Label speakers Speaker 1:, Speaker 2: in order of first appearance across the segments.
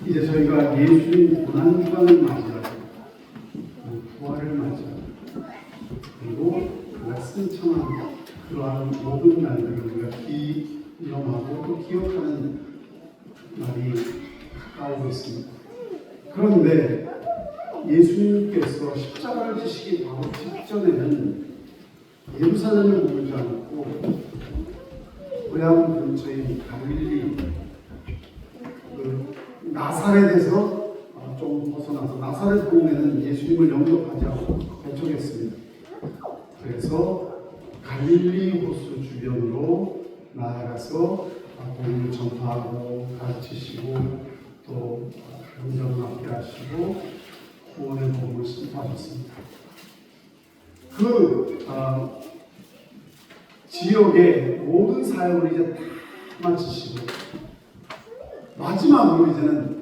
Speaker 1: 이제 저희가 예수님 고난주간을 맞이하고 부활을 맞이하고 그리고 그가 승천한 그러한 모든 날들을 우리가 기념하고 또 기억하는 날이 가까우고 있습니다. 그런데 예수님께서 십자가를 지시기 바로 직전에는 예루살렘을 머물지 않고 고향 근처인 갈릴리 나사렛에서 좀 벗어나서 나사렛 동네는 예수님을 영접하지 않고 개척했습니다. 그래서 갈릴리 호수 주변으로 나아가서 복음을 전파하고 가르치시고 또 병정을 낫게 하시고 구원의 복음을 선포하셨습니다. 그 지역의 모든 사역을 이제 다 마치시고 마지막으로 이제는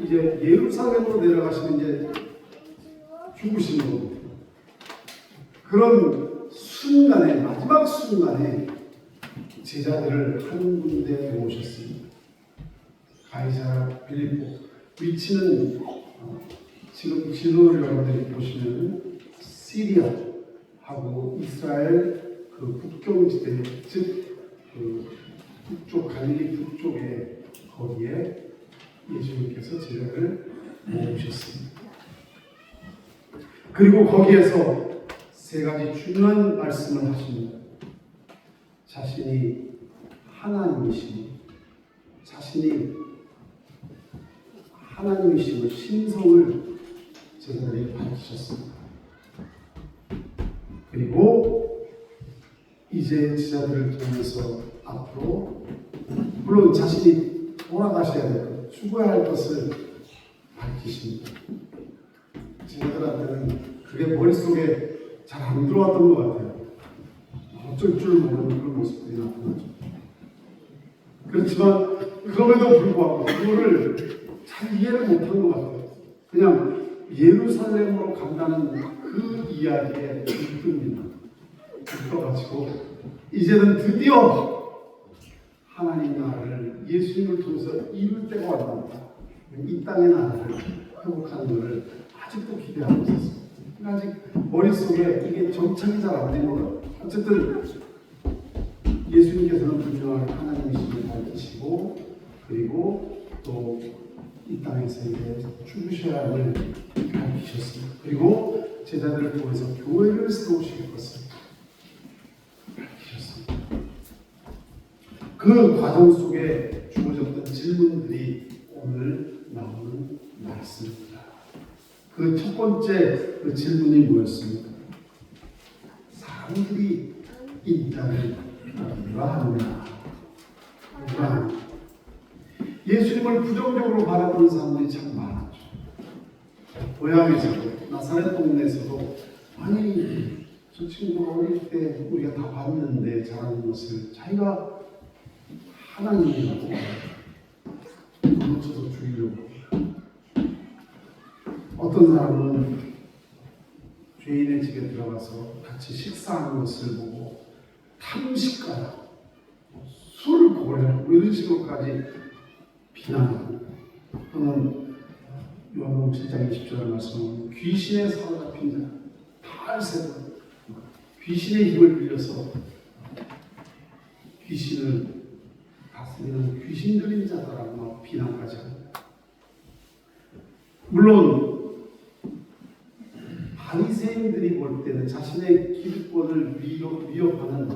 Speaker 1: 이제 예루살렘으로 내려가시는 이제 죽으시는 겁니다. 그런 순간에 마지막 순간에 제자들을 한 군데 모셨습니다. 가이사랴 빌립보 위치는 지금 지도를 여러분들이 보시면 시리아하고 이스라엘 그 국경지대 즉 그 북쪽 갈릴리 북쪽에 거기에 예수님께서 제자를 모으셨습니다. 그리고 거기에서 세 가지 중요한 말씀을 하십니다. 자신이 하나님이시니 자신이 하나님이심을 신성을 제자들에게 밝히셨습니다. 그리고 이제 제자들을 통해서 앞으로 물론 자신이 돌아가셔야 될 것, 죽어야 할 것을 밝히십니다. 제자들한테는 그게 머릿속에 잘 안 들어왔던 것 같아요. 어쩔 줄 모르는 그런 모습들이 나타나죠. 그렇지만 그럼에도 불구하고 그거를 잘 이해를 못한 것 같아요. 그냥 예루살렘으로 간다는 그 이야기에 들떠가지고 이제는 드디어 하나님 나라를 예수님을 통해서 이룰 때가 왔답니다. 이 땅의 나라를 회복하는 것을 아직도 기대하고 있었습니다. 아직 머릿속에 이게 정착이 잘 안 되는 거예요. 어쨌든 예수님께서는 분명하게 하나님이심을 밝히시고 그리고 또 이 땅에서 이제 죽으셔야 함을 밝히셨습니다. 그리고 제자들을 통해서 교회를 세우실 것을 밝히셨습니다. 그 과정 속에 주어졌던 질문들이 오늘 나오는 말씀입니다. 그 첫 번째 그 질문이 뭐였습니까? 사람들이 인자를 누가 하느냐? 예수님을 부정적으로 바라보는 사람들이 참 많았죠. 고향에서도 나사렛 동네에서도 아니 저 친구가 어릴 때 우리가 다 봤는데 잘하는 것을 자기가 하나님이라고 도망쳐서 죽이려고. 어떤 사람은 죄인의 집에 들어가서 같이 식사하는 것을 보고 탐식가라, 술 고래하고 이런 식으로까지 비난하고 또는 요한복음 7장 20절 말씀은 귀신에 사로잡힌 자, 탈세도 귀신의 힘을 빌려서 귀신을 다스리는 귀신 들린 자다라고 비난까지 합니다. 물론 바리새인들이 볼 때는 자신의 기득권을 위협하는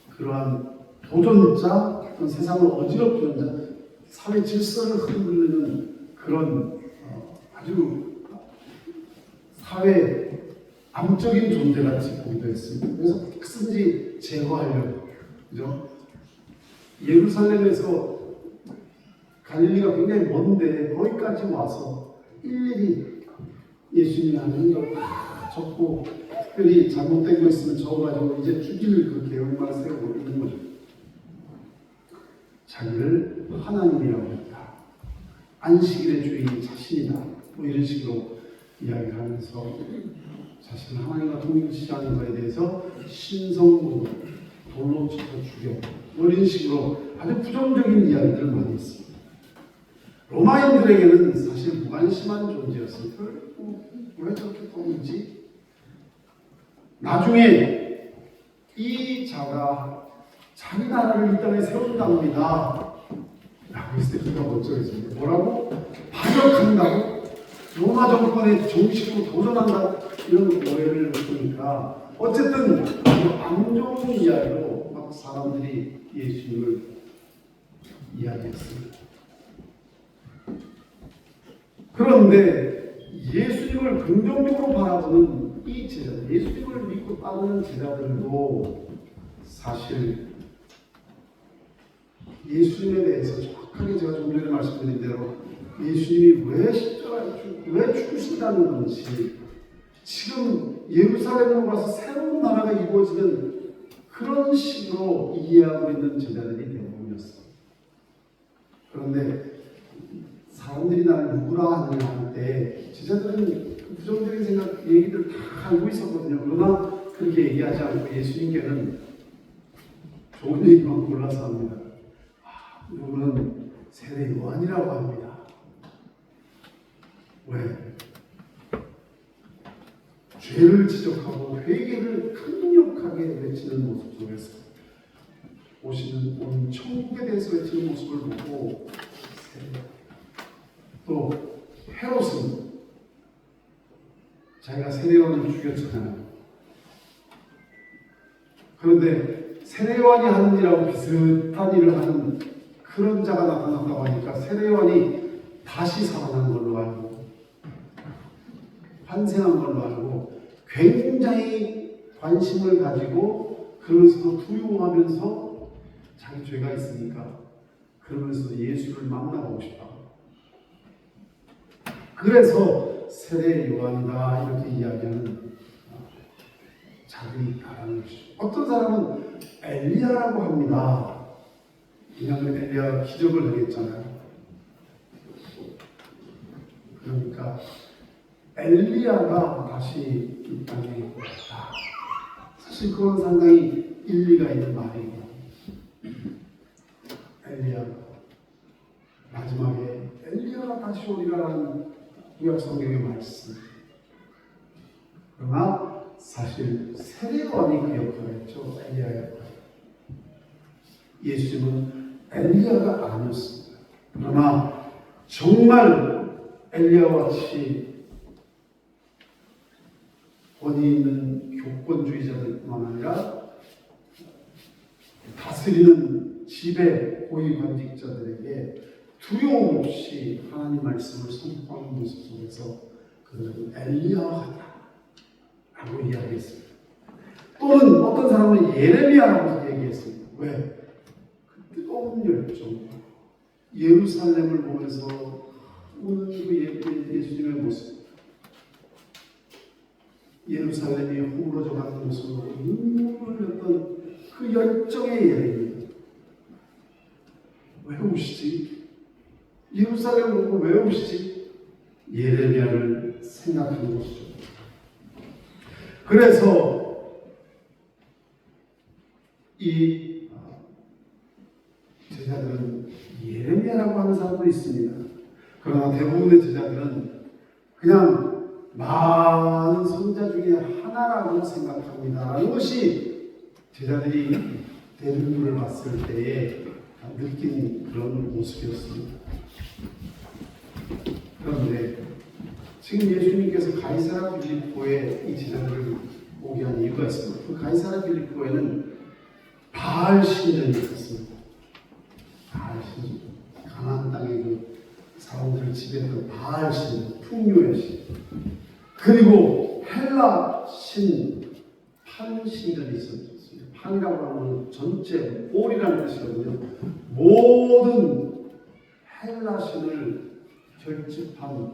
Speaker 1: 그러한 도전자, 어떤 세상을 어지럽히는 자, 사회 질서를 흔들는 그런 아주 사회 암적인 존재같이 보기도 했습니다. 그래서 어떻게든지 제거하려고, 그죠? 예루살렘에서 갈릴리가 굉장히 먼데 거기까지 와서 일일이 예수님이 하는 행동을 다 적고 특별히 잘못된 거 있으면 적어가지고 이제 죽일 그 계획만 세우고 있는 거죠. 자기를 하나님이라고 했다. 안식일의 주인이 자신이다. 뭐 이런 식으로 이야기를 하면서 자신은 하나님과 동일시지 않은 것에 대해서 신성으로 돌로 쳐서 죽여. 뭐 이런 식으로 아주 부정적인 이야기들을 많이 했습니다. 로마인들에게는 사실 무관심한 존재였으니까 왜 저렇게 떠는지. 나중에 이 자가 자기 나라를 이 땅에 세운답니다 라고 했을 때 그가 먼저 했습니다. 뭐라고? 반역한다고? 로마 정권에 정식으로 도전한다고? 이런 오해를 보니까 어쨌든 안 좋은 이야기로 막 사람들이 예수님을 이야기했습니다. 그런데 예수님을 긍정적으로 바라보는 이 제자들, 예수님을 믿고 따르는 제자들도 사실 예수님에 대해서 정확하게 제가 좀 전에 말씀드린 대로 예수님이 왜 죽으신다는 건지, 지금 예루살렘으로 가서 새로운 나라가 이루어지는 그런 식으로 이해하고 있는 제자들이 대부분이었어요. 그런데 사람들이 나를 누구라 하느냐 할 때 제자들은 부정적인 생각, 얘기들 다 알고 있었거든요. 그러나 그렇게 얘기하지 않고 예수님께는 좋은 얘기만 골라서 합니다. 누구는 세례 요한이라고 합니다. 왜? 죄를 지적하고 회개를 강력하게 외치는 모습 속에서 오시는 온 천국에 대해서 외치는 모습을 보고, 또 헤롯은 자기가 세례요한을 죽였잖아요. 그런데 세례요한이 하는 일하고 비슷한 일을 하는 그런 자가 나타났다고 하니까 세례요한이 다시 살아난 걸로 알고 환생한 걸로 알고 굉장히 관심을 가지고, 그러면서도 두려워하면서 자기 죄가 있으니까 그러면서 예수를 만나보고 싶다. 그래서 세례 요한이다 이렇게 이야기하는 자들이 있다는 것이죠. 어떤 사람은 엘리야라고 합니다. 왜냐하면 엘리야가 기적을 하겠잖아요. 그러니까 엘리야가 다시 이 땅에 왔다. 사실 그건 상당히 일리가 있는 말이에요. 엘리야 마지막에 엘리야가 다시 오리라는 구약 성경의 말씀. 그러나 사실 세례요한이 그 역할을 했죠. 엘리야의 역할. 예수님은 엘리야가 아니었습니다. 그러나 정말 엘리야와 같이 권위 있는 교권주의자들뿐만 아니라 다스리는 지배 고위관직자들에게 두려움 없이 하나님 말씀을 선포하는 모습 속에서 그들은 엘리야와 같다라고 이야기했습니다. 또는 어떤 사람은 예레미야라고 얘기했습니다. 왜? 그 뜨거운 열정, 예루살렘을 보면서 우는 그 예수님의 모습, 예루살렘이 허물어져 가는 모습으로 눈물을 흘렸던 그 열정의 예레미야. 왜 우시지? 예루살렘을 보고 왜 우시지? 예레미야를 생각하는 것이죠. 그래서 이 제자들은 예레미야라고 하는 사람도 있습니다. 그러나 대부분의 제자들은 그냥 많은 선자 중에 하나라고 생각합니다라는 것이 제자들이 대중들을 봤을 때에 느낀 그런 모습이었습니다. 그런데 지금 예수님께서 가이사라 빌립보에 이 제자들을 오게 한 이유가 있습니다. 그 가이사라 빌립보에는 바알 신전이 있었습니다. 바알 신전, 가나안 땅의 그 사람들을 지배했던 바알 신전, 풍요의 신, 그리고 헬라 신, 판 신전이 있었습니다. 판이라고 하는 전체, 홀이라는 뜻이거든요. 모든 헬라 신을 결집한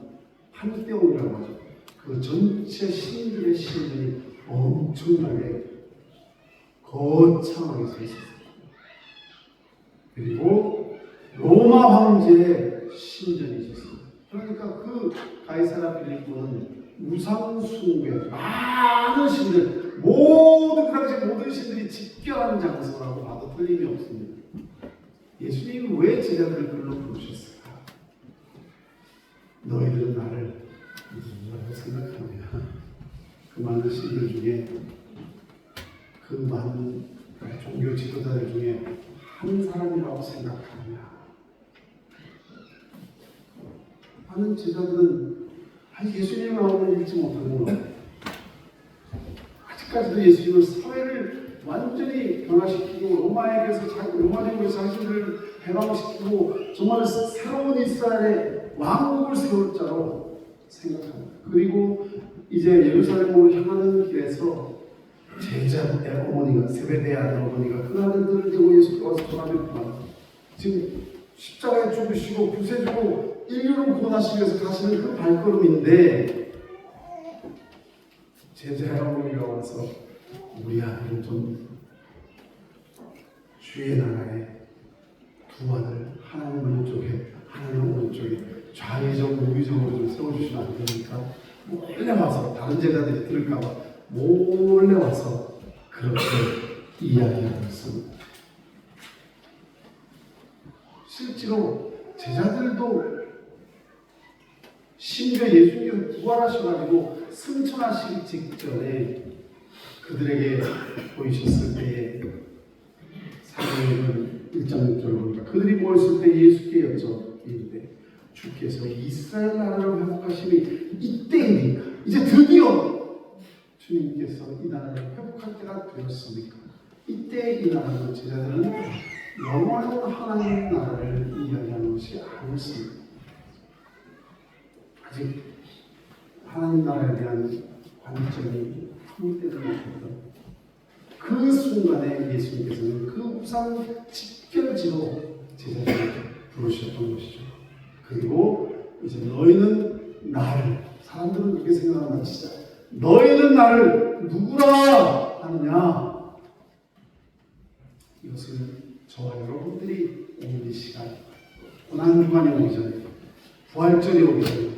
Speaker 1: 판테온이라고 하죠. 그 전체 신들의 신전이 엄청나게 거창하게 서 있었어요. 그리고 로마 황제의 신전이 있었습니다. 그러니까 그 가이사라 빌립보는 우상 숭배, 많은 신들, 모든 그 당시 모든 신들이 집결하는 장소라고 봐도 틀림이 없습니다. 예수님이 왜 제자들을 불러 부르셨을까? 많은 신들 중에 그 많은 종교 지도자들 중에 한 사람이라고 생각하느냐? 많은 제자들은 예수님을 오늘 읽지 못하는 거 아직까지도 예수님은 사회를 완전히 변화시키고 로마제국의 자신들을 해방시키고 정말 새로운 이스라엘의 왕국을 세울 자로 생각합니다. 그리고 이제 예루살렘으로 향하는 길에서 제자의 어머니가 세베대의 아들 어머니가 그 아들들을 들고 예수께 와서 전하면 지금 십자가에 죽으시고 구세주고 인류를 구원하시기 위해서 가시는 그 발걸음인데 제자의 어머니가 와서 우리 아들은 좀 주의 나라에 두 아들 하나님 왼쪽에 하나님 오른쪽에 좌의적 우의적으로 좀 세워주시면 안 됩니까? 몰래 와서 다른 제자들이 들을까봐 몰래 와서 그렇게 이야기하고 있습니다. 실제로 제자들도 심지어 예수님께서 부활하셔가지고 승천하시기 직전에 그들에게 보이셨을 때에 사도행전 1장 6절을 보니까 그들이 모였을 때 예수께 여쭤이르되 주께서 이스라엘 나라를 회복하심이 이때입니까? 이제 드디어 주님께서 이 나라를 회복할 때가 되었습니까? 이때 이 나라는 제자들은 영원한 하나님의 나라를 이야기하는 것이 아니었습니다. 아직 하나님 나라에 대한 관점이 품때도 못했던 그 순간에 예수님께서는 그 우상 집결지로 제자들을 부르셨던 것이죠. 그리고 이제 너희는 나를, 사람들은 그렇게 생각한다. 진짜 너희는 나를 누구라 하느냐? 이것을 저와 여러분들이 오늘 이 시간 고난주간이 오기 전에 부활절이 오기 전에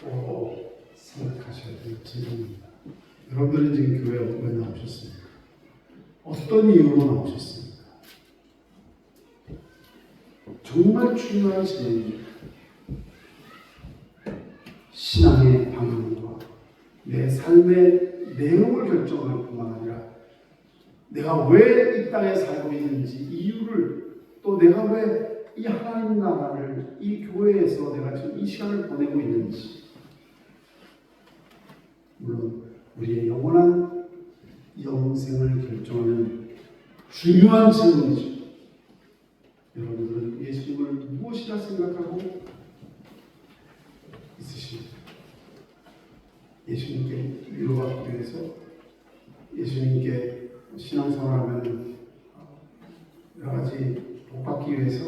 Speaker 1: 또 생각하셔야 될 질문입니다. 여러분들은 지금 교회에 왜 나오셨습니까? 어떤 이유로 나오셨습니까? 정말 중요한 질문입니다. 신앙의 방향과 내 삶의 내용을 결정할 뿐만 아니라 내가 왜 이 땅에 살고 있는지 이유를, 또 내가 왜 이 하나님 나라를 이 교회에서 내가 지금 이 시간을 보내고 있는지, 물론 우리의 영원한 영생을 결정하는 중요한 질문이죠. 여러분들은 예수님을 무엇이라 생각하고 있으십니까? 예수님께 위로받기 위해서, 예수님께 신앙생활하면 여러 가지 복받기 위해서,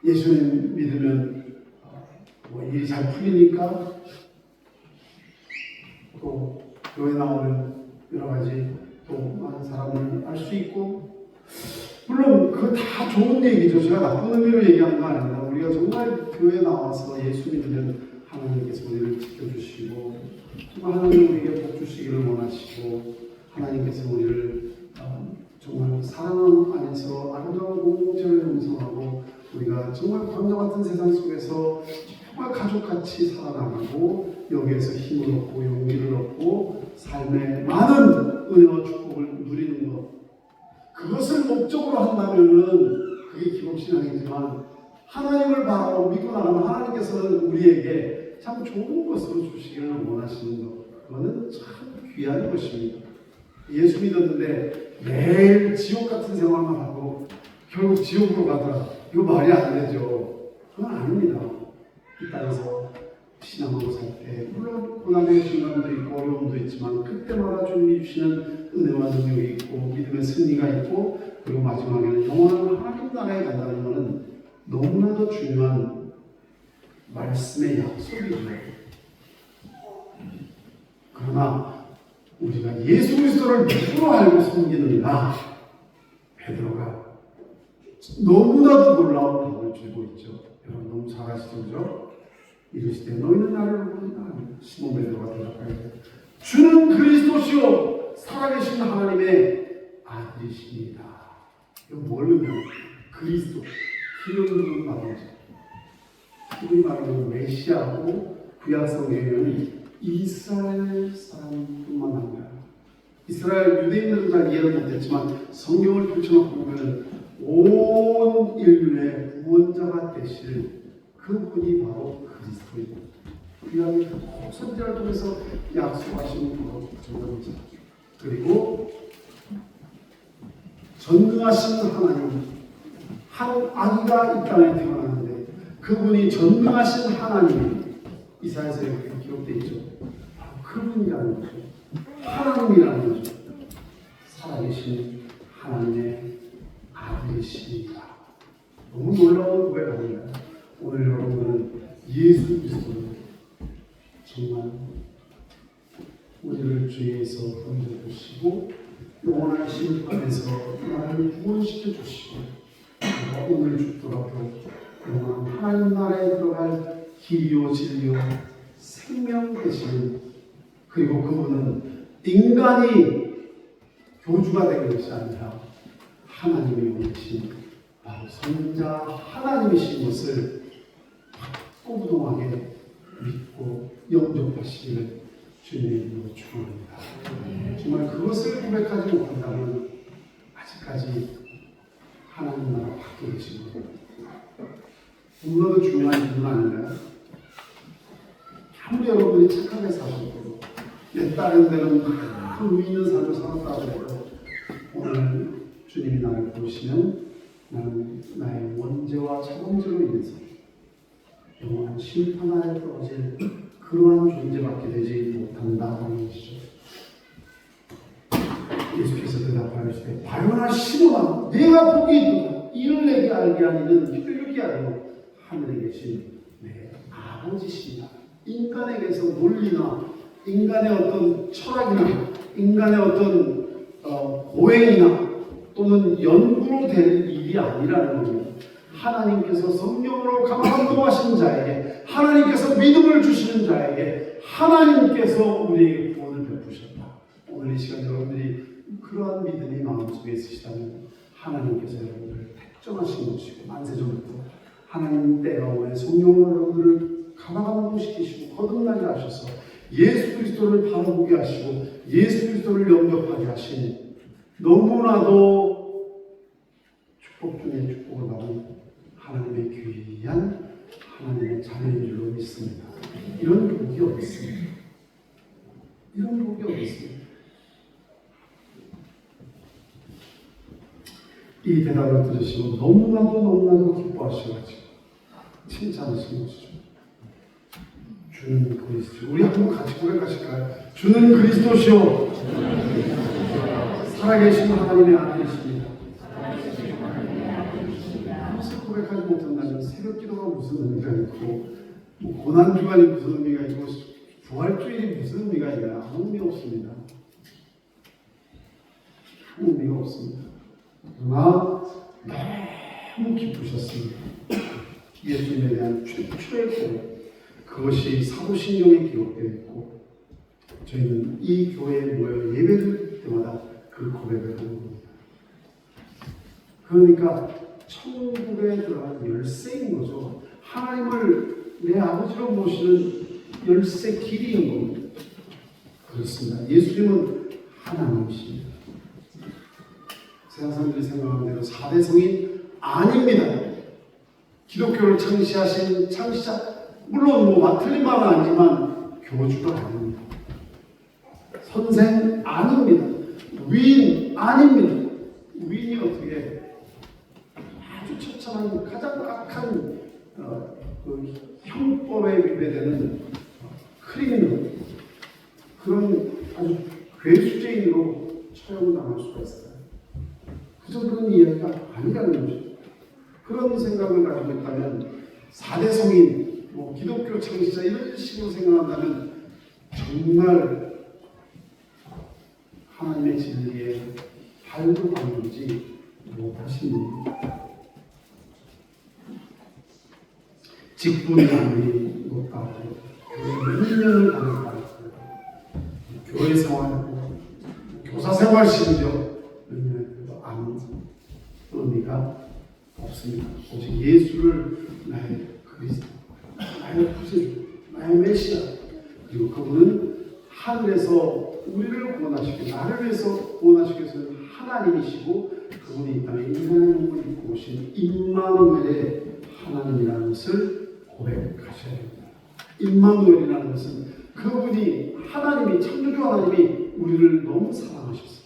Speaker 1: 예수님 믿으면 뭐 일이 잘 풀리니까, 또 교회 나오면 여러 가지 또 많은 사람을 알 수 있고, 물론 그거 다 좋은 얘기죠. 제가 나쁜 의미로 얘기하는 거 아닙니다. 우리가 정말 교회 나와서 예수 믿으면 하나님께서 우리를 지켜주시고 정말 하나님 우리에게 복 주시기를 원하시고 하나님께서 우리를 정말 사랑 안에서 아름다운 공동체를 형성하고 우리가 정말 광야 같은 세상 속에서 정말 가족같이 살아나가고 여기에서 힘을 얻고 용기를 얻고 삶의 많은 은혜와 축복을 누리는 것, 그것을 목적으로 한다면은 그게 기복신앙이지만 하나님을 바라고 믿고 나가면 하나님께서는 우리에게 참 좋은 것으로 주시기를 원하시는 것, 그거는 참 귀한 것입니다. 예수 믿었는데 매일 지옥 같은 생활만 하고 결국 지옥으로 가더라, 이거 말이 안 되죠. 그건 아닙니다. 이 땅에서 신앙으로 살 때 물론 고난의 중간도 있고 어려움도 있지만 그때마다 주님이 주시는 은혜와 능력이 있고 믿음의 승리가 있고, 그리고 마지막에는 영원한 하나님 나라에 간다는 것은 너무나도 중요한 말씀의 약속이죠. 그러나 우리가 예수 그리스도를 누구로 알고 섬기는가, 베드로가 너무나도 놀라운 답을 주고 있죠. 여러분 너무 잘 아시죠? 그죠? 이르시되 너희는 나를 모르나? 시몬 베드로가 대답하되 주는 그리스도시요 살아계신 하나님의 아들이십니다. 이거 뭘 의미하냐? 그리스도, 히브리어로 말하죠. 히브리 말로 메시아고 구약 성경에는 이스라엘 사람뿐만 아니라 이스라엘 유대인들은 잘 이해를 못했지만 성경을 펼쳐놓고 보면 온 인류의 구원자가 되실 그분이 바로 그리스도입니다. 귀하게 선지자를 통해서 약속하신 바로 저분이죠. 그리고 전능하신 하나님, 한 아기가 이 땅에 태어나는데 그분이 전능하신 하나님이 이사야서에 이렇게 기록되어 있죠. 그분이라는 거죠. 하나님이라는 거죠. 살아계신 하나님의 아들이십니다. 너무 놀라운 고백 아닌가요? 오늘 여러분은 예수 그리스도를 정말 우리를 죄에서 건져주시고 영원한 심판에서 나를 구원시켜 주시고 오늘 죽더라도 영원한 하나님 나라에 들어갈 길이요 진리요 생명 되시는, 그리고 그분은 인간이 교주가 되는 것이 아니라 하나님이 원하신 바로 선자 하나님이신 것을 확고부동하게 믿고 영접하시기를 주님의 이름으로 축원합니다. 정말 그것을 고백하지 못한다면 아직까지 하나님 나라 밖에 계신 거예요. 너무나도 중요한 부분 아닌가요? 아무리 여러분이 착하게 사셔도 내 다른 데는 큰 의미 있는 삶을 살았다고 해도 오늘 주님이 나를 부르시면 나는 나의 원죄와 자범죄로 인해서 영원한 심판 아래 떨어질 그러한 존재밖에 되지 못한다는 것이죠. 예수께서 대답하시되 바요나 시몬아 내가 복이 있도다. 이를 내게 알게 하니는 혈육이 아니고 하늘에 계신 내 아버지시다. 인간에게서 논리나 인간의 어떤 철학이나 인간의 어떤 고행이나 또는 연구로 될 일이 아니라는 겁니다. 하나님께서 성령으로 감화감동하신 자에게, 하나님께서 믿음을 주시는 자에게 하나님께서 우리에게 구원을 베푸셨다. 오늘 이 시간 여러분들이 그러한 믿음이 마음속에 있으시다면 하나님께서 여러분들을 택정하신 것이고 만세전부터 하나님 때가 오면 성령으로 여러분들을 감화감동시키시고 거듭나게 하셔서 예수 그리스도를 바라보게 하시고 예수 그리스도를 영접하게 하신 너무나도 축복 중에 축복을 받은 하나님의 귀한 하나님의 자녀인 줄로 믿습니다. 이런 복이 어디 있습니까? 이런 복이 어디 있습니까? 이 대답을 들으시고 너무나도 기뻐하셔가지고 칭찬하신 것이죠. 주는 그리스도. 우리 한번 같이 고백하실까요? 주는 그리스도시요 살아계신 하나님의 아들이십니다. 무슨 고백하지 못한다면 새벽 기도가 무슨 의미가 있고 고난주간이 무슨 의미가 있고 부활주일이 무슨 의미가 있냐. 아무 의미 없습니다. 아무 의미가 없습니다. 그러나 너무 기쁘셨습니다. 예수님에 대한 최초의 고백, 그것이 사도신경에 기록되어 있고 저희는 이 교회에 모여 예배를 때마다 그 고백을 하는 겁니다. 그러니까 천국에 들어간 열쇠인 거죠. 하나님을 내 아버지로 모시는 열쇠 길이인 겁니다. 그렇습니다. 예수님은 하나님이십니다. 세상 사람들이 생각하는 대로 4대 성인 아닙니다. 기독교를 창시하신 창시자, 물론 틀린 말은 아니지만 교주가 아닙니다. 선생 아닙니다. 위인 아닙니다. 위인이 어떻게 아주 처참한 가장 악한 그 형법에 위배되는 크리미널, 그런 아주 괴수죄인으로 처형당할 수가 있어요. 그저 그런 이야기가 아니라는 거죠. 그런 생각을 가지고 있다면 4대 성인, 기독교 창시자 이런 식으로 생각한다면 정말 하나님의 진리에 발도 담그지 못하신 분입니다. 직분이 아닌 것 같고 몇 년을 다녔다. 교회 생활하고 교사 생활 심지어 몇 년에도 아무 의미가 없습니다. 오직 예수를 나의 그리스도, 나의 구세주, 나의 메시아, 그리고 그분은 하늘에서 우리를 구원하시기, 나를 위해서 구원하시기 위해서 하나님이시고 그분이 이 땅에 인간의 몸을 입고 오신 임마누엘의 하나님이라는 것을 고백하셔야 됩니다. 임마누엘이라는 것은 그분이 하나님이 창조주 하나님이 우리를 너무 사랑하셨습니다.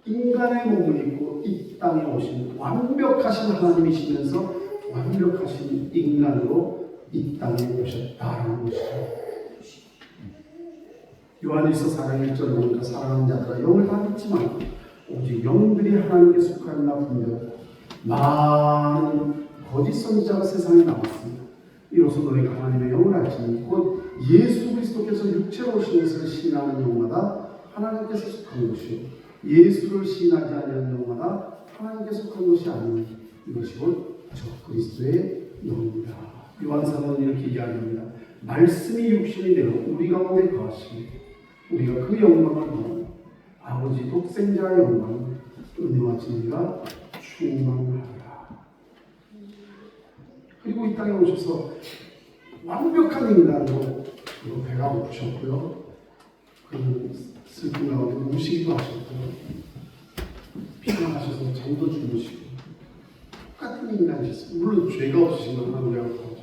Speaker 1: 인간의 몸을 입고 이 땅에 오신 완벽하신 하나님이시면서 완벽하신 인간으로 이 땅에 오셨다는 것이죠. 요한일서 4장 1절을 보니까 사랑하는 자들아 영을 다 믿지만 오직 영들이 하나님께 속하였나 분별 많은 거짓 선지자가 세상에 나왔습니다. 이로써 너희가 하나님의 영을 알지니 곧 예수 그리스도께서 육체로 오신 것을 시인하는 영마다 하나님께서 속한 것이요 예수를 시인하지 아니하는 영마다 하나님께 속한 것이 아니니 이것이 곧 저 그리스도의 영입니다. 요한사도는 이렇게 이야기합니다. 말씀이 육신이 되어 우리 가운데 거하시니 우리가 그 영광을 보고 아버지 독생자의 영광 은혜와 진리가 충만하리라. 그리고 이 땅에 오셔서 완벽한 인간으로 배가 고프셨고요. 그 슬픈 가운데 무시기도 하셨고요. 피곤하셔서 잠도 주무시고 똑같은 인간이셨어요. 물론 죄가 없으신 건 우리가 그렇죠.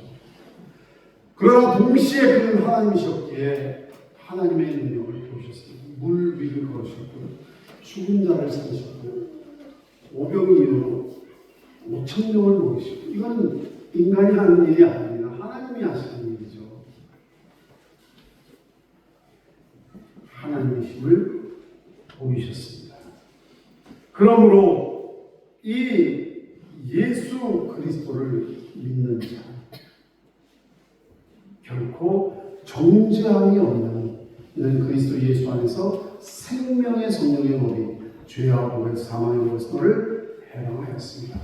Speaker 1: 그러나 동시에 그는 하나님이셨기에 하나님의 능력을 보셨습니다. 물 위를 걸으셨고 죽은 자를 살리셨고 오병이어로 5,000명을 모으시고 이건 인간이 하는 일이 아닙니다. 하나님이 하시는 일이죠. 하나님이심을 보이셨습니다. 그러므로 이 예수 그리스도를 믿는 자 결코 정죄함이 없는 이는 그리스도 예수 안에서 생명의 성령의 법이 죄와 복의 사망의 벌서를 해방하였습니다.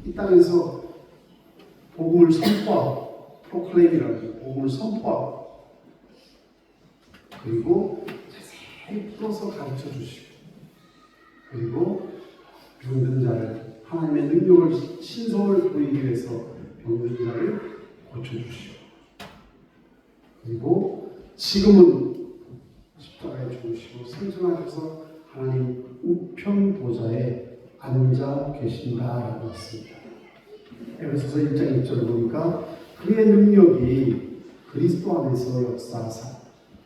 Speaker 1: 이 땅에서 복음을 선포하고 프로클레임이라고 복음을 선포하고 그리고 자세히 풀어서 가르쳐 주시고 그리고 병든 자를 하나님의 능력을 신성을 보이기 위해서 병든 자를 고쳐주시고 그리고 지금은 십자가에 죽으시고 승천하셔서 하나님 우편 보좌에 앉아 계신다라고 했습니다. 에베소서 1장 1절을 보니까 그의 능력이 그리스도 안에서 역사하사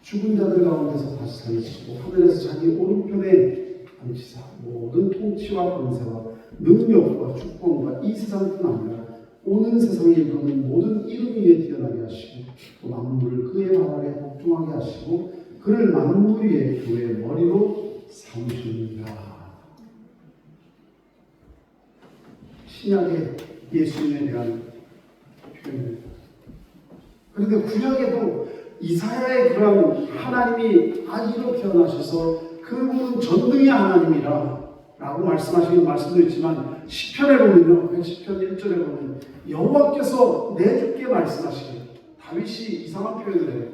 Speaker 1: 죽은 자들 가운데서 다시 살리시고 하늘에서 자기 오른편에 앉히사 모든 통치와 권세와 능력과 주권과 이 세상뿐 아니라 오는 세상에 이르는 모든 이름 위에 뛰어나게 하시고 또 만물을 그의 발 아래 복종하게 하시고 그를 만물 위에 교회의 머리로 삼으십니다. 신약의 예수님에 대한 표현입니다. 그런데 구약에도 이사야의 그런 하나님이 아기로 태어나셔서 그분은 전능의 하나님이라 라고 말씀하시는 말씀도 있지만 시편에 보면요 110편 1절에 보면 여호와께서 내 주께 말씀하시길 다윗이 이상한 표현을 해요.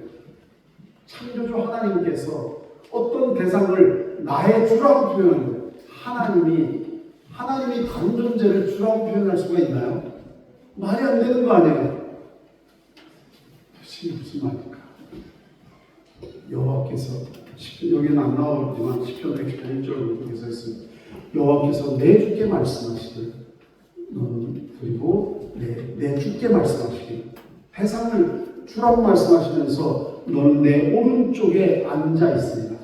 Speaker 1: 창조주 하나님께서 어떤 대상을 나의 주라고 표현하는 거예요. 하나님이 다른 존재를 주라고 표현할 수가 있나요? 말이 안 되는 거 아니에요? 도대체 무슨 말일까? 여호와께서 여기는 안 나오지만 시편 110편 1절로 그렇게 했습니다. 여호와께서 내 주께 말씀하시길 그리고 내 주께 말씀하시길 대상을 주라고 말씀하시면서 너는 내 오른쪽에 앉아 있습니다.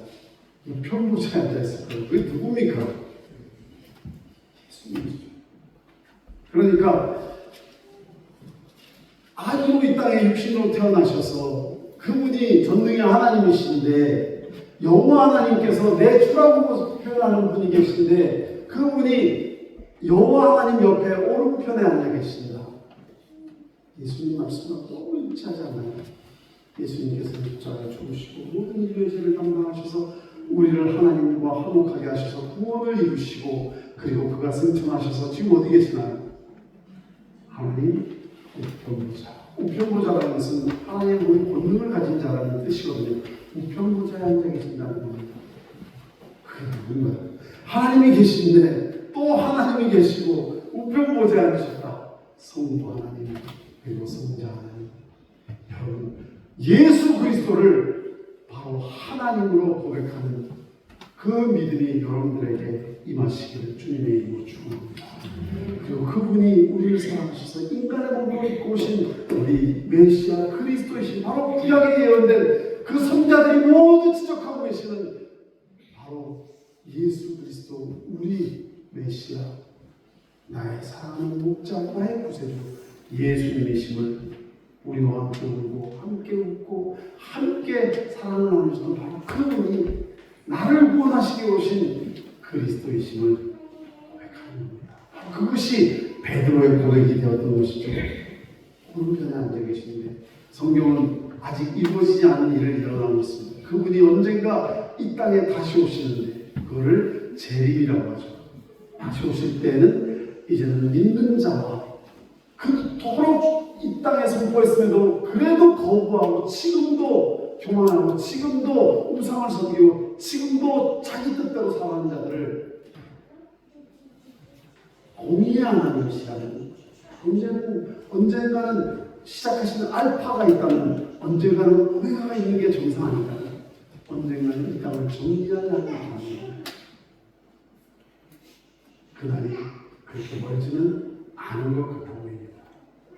Speaker 1: 편보좌에 앉아 있을 거예요. 그게 누굽니까? 예수님이죠. 그러니까 아기로 이 땅에 육신으로 태어나셔서 그분이 전능의 하나님이신데 여호와 하나님께서 내 주라고 표현하는 분이 계신데 그분이 여호와 하나님 옆에 오른편에 앉아 계십니다. 예수님 말씀과 너무 일치하지 않나요? 예수님께서 십자가에 죽으시고 모든 인류의 죄를 담당하셔서 우리를 하나님과 화목하게 하셔서 구원을 이루시고 그리고 그가 승천하셔서 지금 어디 계시나요? 하나님 우편보좌. 우편보좌라는 것은 하나님의 모든 권능을 가진 자라는 뜻이거든요. 우편보좌에 앉아 계신다는 겁니다. 그게 누군가요? 하나님이 계신데 또 하나님이 계시고 우편보좌에 앉으셨다. 성부 하나님 그리고 성자 하나님. 여러분 예수 그리스도를 바로 하나님으로 고백하는 그 믿음이 여러분들에게 임하시기를 주님의 이름으로 축원합니다. 그리고 그분이 우리를 사랑하셔서 인간의 몸으로 입고 오신 우리 메시아 그리스도이신 바로 구약에 예언된 그 선자들이 모두 지적하고 계시는 바로 예수 그리스도 우리 메시아 나의 사랑하는 목자 나의 구세주 예수님이심을 우리와 함께 울고 함께 웃고 함께 사랑을 나누셨던 바로 그분이 나를 구원하시기 오신 그리스도이심을 고백하는 겁니다. 그것이 베드로의 고백이 되었던 것이죠. 오른편에 앉아 계시는데 성경은 아직 이루어지지 않은 일을 일어나고 있습니다. 그분이 언젠가 이 땅에 다시 오시는데 그거를 재림이라고 하죠. 다시 오실 때는 이제는 믿는 자와 그토록 이 땅에 선포했음에도 그래도 거부하고 지금도 교만하고 지금도 우상을 섬기고 지금도 자기 뜻대로 살아가는 자들을 공의하는 시간은 언젠가는 시작하시는 알파가 있다면 언젠가는 오메가가 있는 게 정상 아닌가. 언젠가는 이 땅을 정리하지 않는 사람입니다. 그날이 그렇게 멀지는 않은 것 같아 보입니다.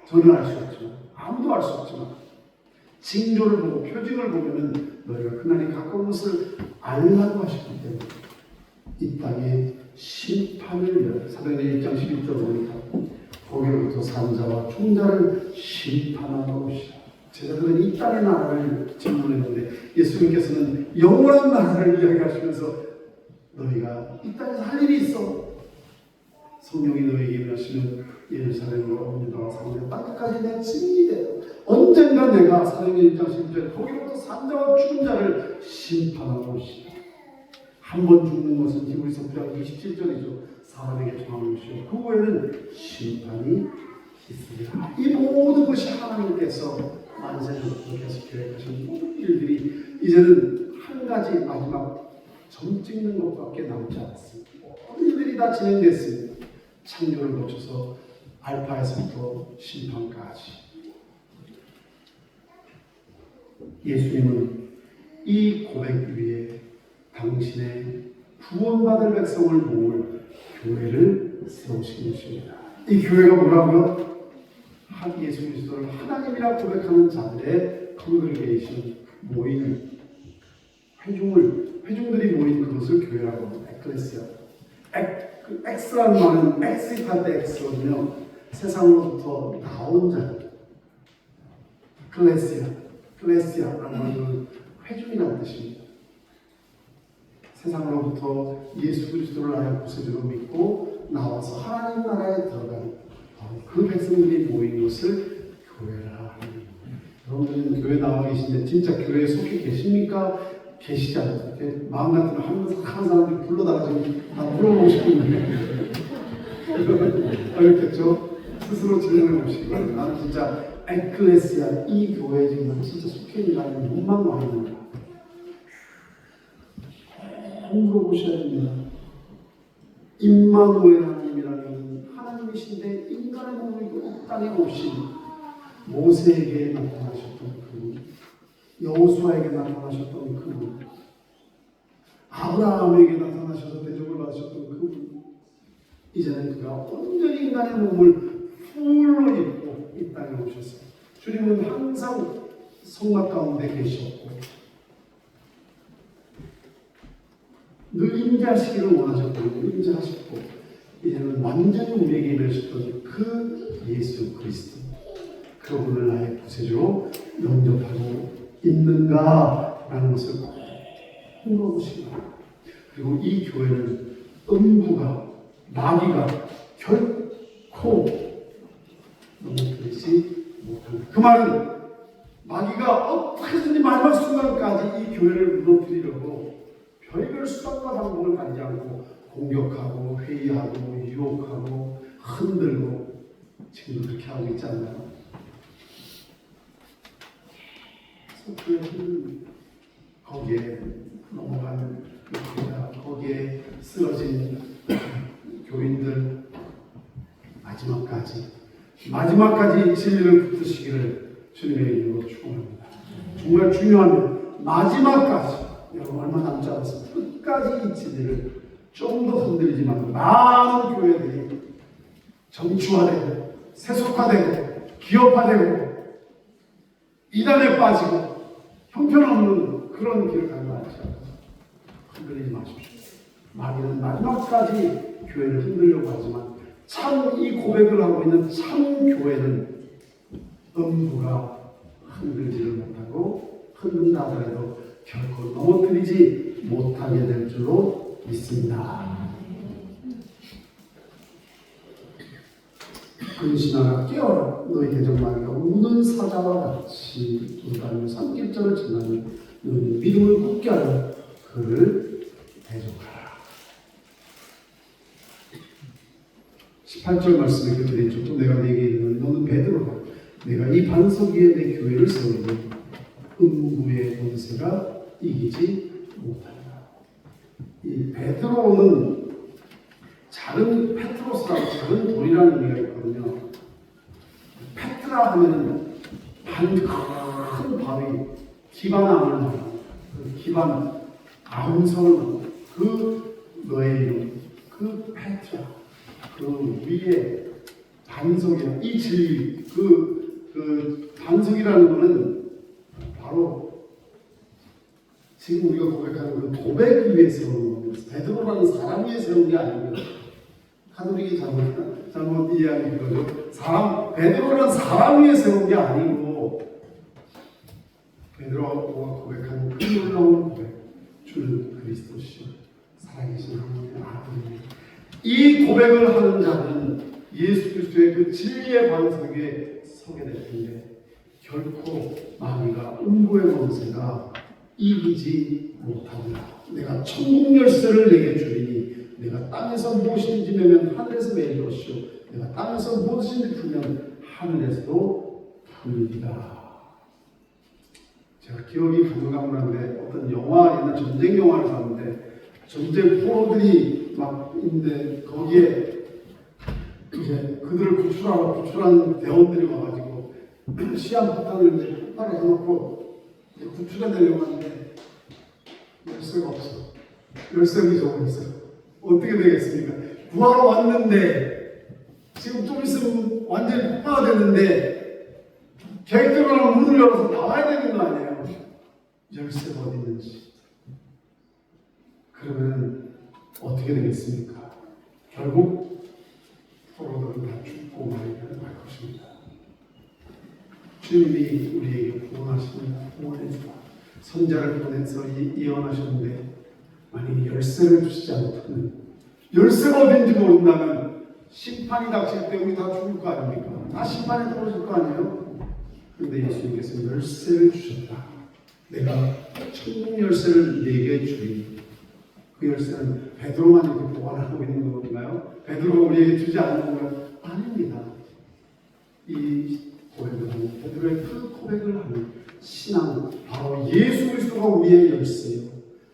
Speaker 1: 저는 알 수 없지만 아무도 알 수 없지만 징조를 보고 표징을 보면은 너희가 그날이 가까운 것을 알라고 하셨기 때문에 이 땅에 심판을 위하여 사도행전 1장 11절 보니까 거기로부터 산자와 총자를 심판하러 오시라. 제자들은 이 땅의 나라를 질문했는데 예수님께서는 영원한 나라를 이야기하시면서 너희가 이 땅에서 할 일이 있어. 성령이 너희에게 임하시면 예루살렘으로 옮겨다가 사마리아 땅끝까지 내 증인이 되어 언젠가 내가 사도행전 1장 11절 거기로부터 산자와 죽은 자를 심판하러 오시라. 한 번 죽는 것은 히브리서 9장 27절이죠. 사람에게 정한 것이요 그 후에는 심판이 있으리라. 이 모든 것이 하나님께서 만세전부터 계속 계획하신 모든 일들이 이제는 한 가지 마지막 점 찍는 것밖에 남지 않았습니다. 모든 일들이 다 진행됐습니다. 창조를 거쳐서 알파에서부터 심판까지. 예수님은 이 고백 위에 당신의 구원받을 백성을 모을 교회를 세우신 것입니다. 이 교회가 뭐라고요? 예수 그리스도를 하나님이라 고백하는 자들의 컨그레이션 모인 회중들이 모인 그것을 교회라고 합니다. 에클레시아. 엑스라는 말은 엑스할 때 엑스거든요. 세상으로부터 나온 자들. 클레시아라는 말은 회중이라는 뜻입니다. 세상으로부터 예수 그리스도를 나의 구세주로 믿고 나와서 하나님 나라에 들어간 그 백성들이 모인 것을 교회라 합니다. 여러분들은 교회 나와 계신데 진짜 교회에 속해 계십니까? 계시지 않습니까? 마음 같으면 한 사람들 불러다가 지금 다 물어보고 싶은데 어렵겠죠? 스스로 질문해 보시기 바랍니다. 나는 진짜 에클레시아 이 교회에 지금 진짜 속해 있는가는 눈만 많이 물어보셔야 됩니다. 임마누엘 하나님이라는 하나님이신데 인간의 몸을 입고 이 땅에 오신 모세에게 나타나셨던 그분, 여호수아에게 나타나셨던 그분, 아브라함에게 나타나셔서 대접을 받으셨던 그분, 이제는 그가 온전히 인간의 몸을 풀로 입고 이 땅에 오셨어요. 주님은 항상 성막 가운데 계셨고 늘 임재하시기를 원하셨고 임재하셨고 이제는 완전히 우리에게 임하셨던 그 예수 그리스도 그분을 나의 구세주로 영접하고 있는가라는 것을 꼭 물어보시기 바랍니다. 그리고 이 교회는 음부가 마귀가 결코 넘어뜨리지 못합니다. 그 말은 마귀가 어떻게든지 마지막 순간까지 이 교회를 무너뜨리려고 별별 수단과 방법을 가리지 않고 공격하고 회의하고 유혹하고 흔들고 지금도 그렇게 하고 있지 않나요? 거기에 넘어간 교회가 거기에 쓰러진 교인들 마지막까지 진리를 붙드시기를 주님의 이름으로 축원합니다. 정말 중요합니다. 마지막까지 여러분 얼마 남지 않았습니다. 끝까지 이 진리를 좀 더 흔들리지 말고 많은 교회들이 정치화되고 세속화되고 기업화되고 이단에 빠지고 형편없는 그런 길을 가는 거 아니죠? 흔들리지 마십시오. 마귀는 마지막까지 교회를 흔들려고 하지만 참 이 고백을 하고 있는 참 교회는 음부가 흔들지를 못하고 흔든다 하더라도 결코 넘어뜨리지 못하게 될 줄로 믿습니다. 근신하라 깨어라 너희 대적마귀가 우는 사자와 같이 돌아다니며 산길자를 지나는 너희 믿음을 굳게 하라 그를 대적하라. 18절 말씀에 그렇게 되죠. 또 내가 네게 이르노니 너는 베드로라 내가 이 반석 위에 내 교회를 세우니 음부의 권세가 이기지 못하리라. 이 베드로는 작은 페트로스라고 작은 돌이라는 의미가 있거든요. 페트라 하면은 큰 바위 기반암을 말하는 그 기반 암성을 그 너의 이름 그 페트라 그 위에 반석이야. 이 진리 그 반석이라는 거는 바로 지금 우리가 고백하는 그 고백 위에 세우는 겁니다. 베드로라는 사람 위에 세운 게 아니고요. 카톨릭이 잘못 이해하는 거죠. 베드로라는 사람 위에 세운 게 아니고 베드로가 고백하는 그 놀라운 고백 주는 그리스도시요 살아계신 하나님의 아들입니다. 이 고백을 하는 자는 예수 그리스도의 그 진리의 반석에 서게 될 텐데 결코 마귀가 음부의 권세가 이기지 못합니다. 내가 천국 열쇠를 내게 주리니 내가 땅에서 무엇이든지 매면 하늘에서 매일 것이요 내가 땅에서 무엇이든지 풀면 하늘에서도 풀리리라. 제가 기억이 가물가물한데 어떤 영화 옛날 전쟁 영화를 봤는데 전쟁 포로들이 막 있는데 거기에 이제 그들을 구출한 대원들이 와가지고 시한폭탄을 이제 폭발을 해놓고 구출해내려고 하는데 열쇠가 없어. 열쇠를 잊어버렸어요. 어떻게 되겠습니까? 구하러 왔는데 지금 좀 있으면 완전히 폭파가 됐는데 계획대로 문을 열어서 나와야 되는 거 아니에요? 열쇠가 어디 있는지. 그러면 어떻게 되겠습니까? 결국 포로들은 다 죽고 말게 될 것입니다. 주님이 우리에게 구원하십니다. 구원해주라. 선자를 보내서 예언하셨는데 만약에 열쇠를 주시지 않다면 열쇠가 어딘지 모른다면 심판이 닥칠 때 우리 다 죽을 거 아닙니까? 다 심판에 떨어질 거 아니에요? 그런데 예수님께서 열쇠를 주셨다. 내가 천국 열쇠를 내게 주리니 그 열쇠는 베드로만 이렇게 보관하고 있는 건가요? 베드로가 우리에게 주지 않는 건가요? 아닙니다. 이 고백을 하는 베드로의 그 고백을 하는 신앙 바로 예수 그리스도가 우리의 열쇠요.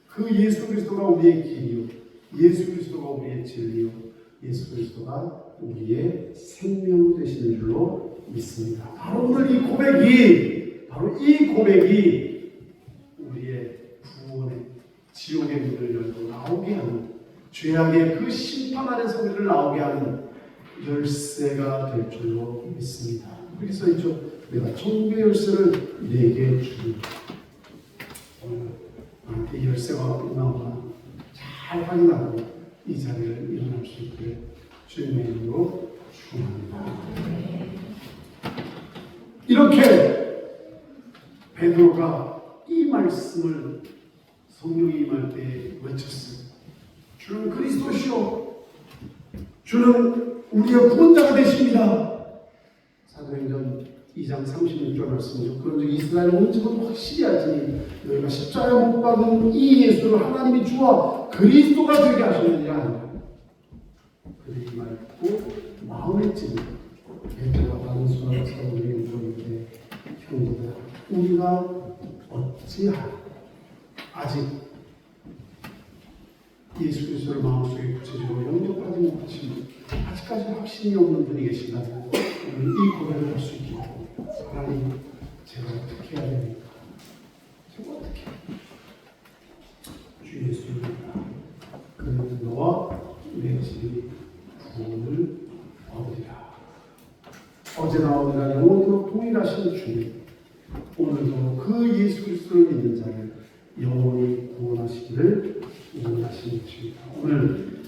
Speaker 1: 그 예수 그리스도가 우리의 길이요. 예수 그리스도가 우리의 진리요. 예수 그리스도가 우리의 생명 되시는 줄로 믿습니다. 바로 오늘 이 고백이 우리의 구원의 지옥의 문을 열고 나오게 하는 죄악의 그 심판 아래서 우리를 나오게 하는 열쇠가 될 줄로 믿습니다. 그렇게 써있죠. 내가 천국의 열쇠를 내게 주리. 이 열쇠가 나오나 잘 확인하고 이 자리를 일어날 수 있기를 주님의 이름으로 축원합니다. 이렇게 베드로가 이 말씀을 성령이 임할 때 외쳤습니다. 주는 그리스도시요 주는 우리의 구원자가 되십니다. 사도행전 2장 36절 말씀이죠. 그런즉 이스라엘 온 집은 확실히 알지니 너희가 십자가에 못 박은 이 예수를 하나님이 주와 그리스도가 되게 하셨느니라. 그들이 이 말을 듣고 마음에 찔려 베드로가 단순하게 사도들이 물었는데 형제들아 우리가 어찌하라. 아직 예수 그리스도를 마음속에 구체적으로 영접하지 못하시는 아직까지 확신이 없는 분이 계신다면 우리는 이 고백을 할 수 있게 하나님 제가 어떻게 해야 됩니까? 제가 어떻게 영원토록 동일하신 주님, 오늘도 그 예수 그리스도를 믿는 자를 영원히 구원하시기를 원하시는 것입니다. 오늘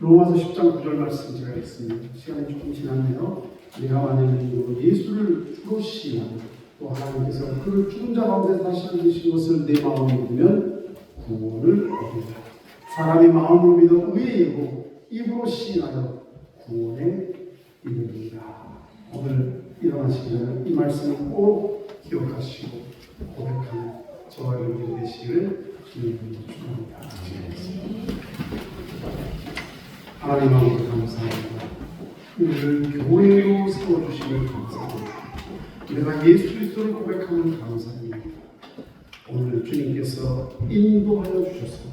Speaker 1: 로마서 10장 9절 말씀 제가 읽습니다. 시간이 조금 지났네요. 내가 만약 예수를 주로 시인하고 또 하나님께서 그를 죽은 자 가운데 다시 살리신 것을 내 마음에 믿으면 구원을 얻는다. 사람이 마음으로 믿어 의에 이르고 입으로 시인하여 구원에 이르리라. 오늘 일어나시기를 이 말씀을 꼭 기억하시고 고백하는 저와 여러분이 되시기를 주님으로 축원합니다. 하나님 아버지 감사합니다. 우리를 교회로 세워주시면 감사합니다. 내가 예수 그리스도를 고백하면 감사합니다. 오늘 주님께서 인도하여 주셔서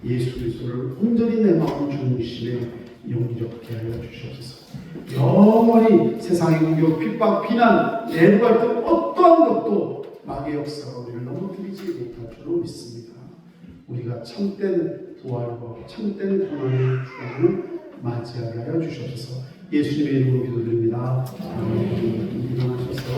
Speaker 1: 예수 그리스도를 온전히 내 마음 중심에 용기롭게 하여 주셔서 영원히 세상의 공격, 핍박, 비난, 내부 갈등 어떠한 것도 마귀의 역사가 우리를 넘어뜨리지 못할 줄로 믿습니다. 우리가 참된 부활과 참된 고난의 주간을 맞이하게 하여 주셔서 예수님의 이름으로 기도드립니다. 일어나셔서